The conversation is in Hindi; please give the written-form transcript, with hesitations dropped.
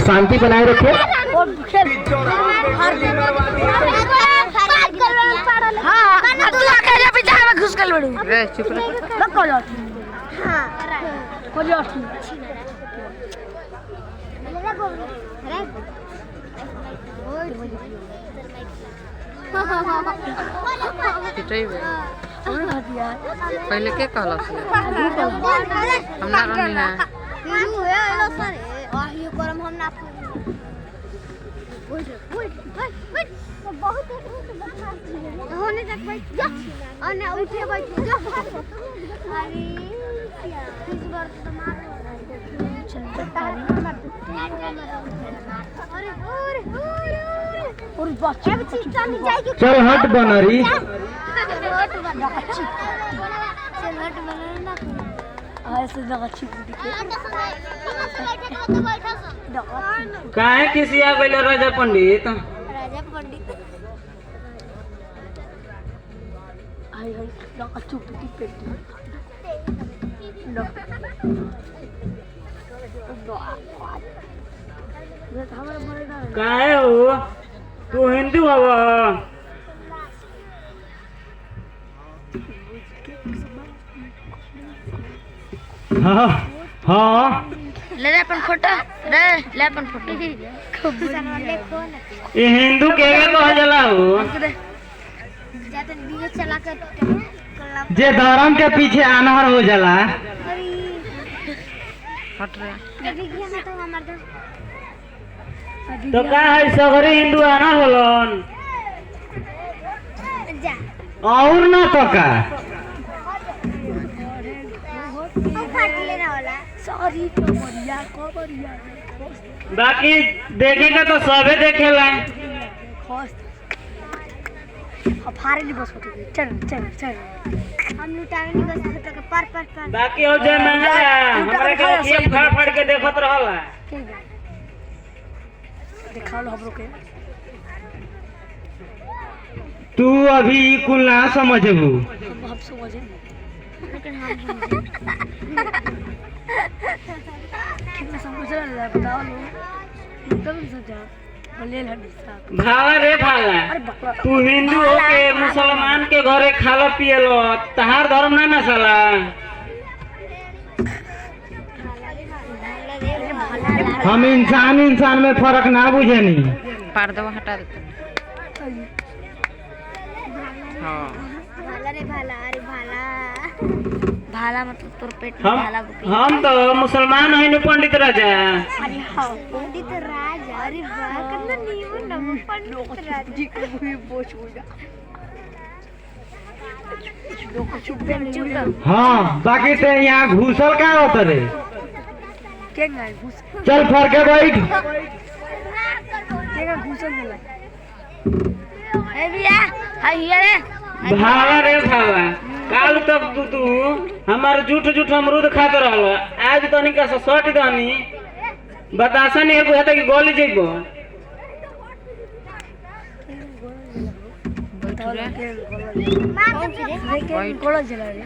शांति बनाए रखे। पहले के कहला हम ना रहनी है बहुत होने तक बैठ जा और ना उठे बैठ जा अरे इस बार तो मार और बच्चे भी चल जाएगी। चल हट बनरी काहे किसी आ गइल राजा पंडित चुप काहे हो तू हिंदू हवा हाँ हाँ ले अपन फोटो ले अपन फोटो ये हिंदू के कहल जाला हो जाते दिए चला कर जे धर्म के पीछे अनहर हो जाला। हट रे तो का है सगरे हिंदू आना होलन और ना तो का बाकी देखेगा तो सबे देखेला चल चल चल हम लुटावे नहीं बस फोटो के पर बाकी हो जे महंगा हमरा के एक फाड़ फाड़ के देखत रहला दिखाओ हम लोग के तू अभी कुल ना समझबू हम समझे लेकिन हम कितना समझ रहा बताओ लोग एकदम समझा बोले भाला रे भाला तू हिंदू हो के मुसलमान के घरे खाला पियलो तहार धर्म ना नसला हम इंसान में फर्क ना बुझेनी पर्दा हटा देते हाँ भाला रे भाला अरे भाला भाला मतलब तोर पेट में भाला हम तो मुसलमान है पंडित राजा अरे हाँ पंडित राजा अरे वाह कितना नीमन नाम पंडित राजा जी को भी बोझ हो जा लोग चुप हाँ बाकी ते यहाँ घुसल का होता रे क्या गाय घुस चल फर के बैठ क्या घुसल मिला ए भैया हाय रे भाला रे भाला काल तक तू हमार झूठ अमरूद खाते रहल आज तनी का सट दनी बतासा नहीं बुझाता कि गोली जेबो बैठ रे मार के गोला जला रे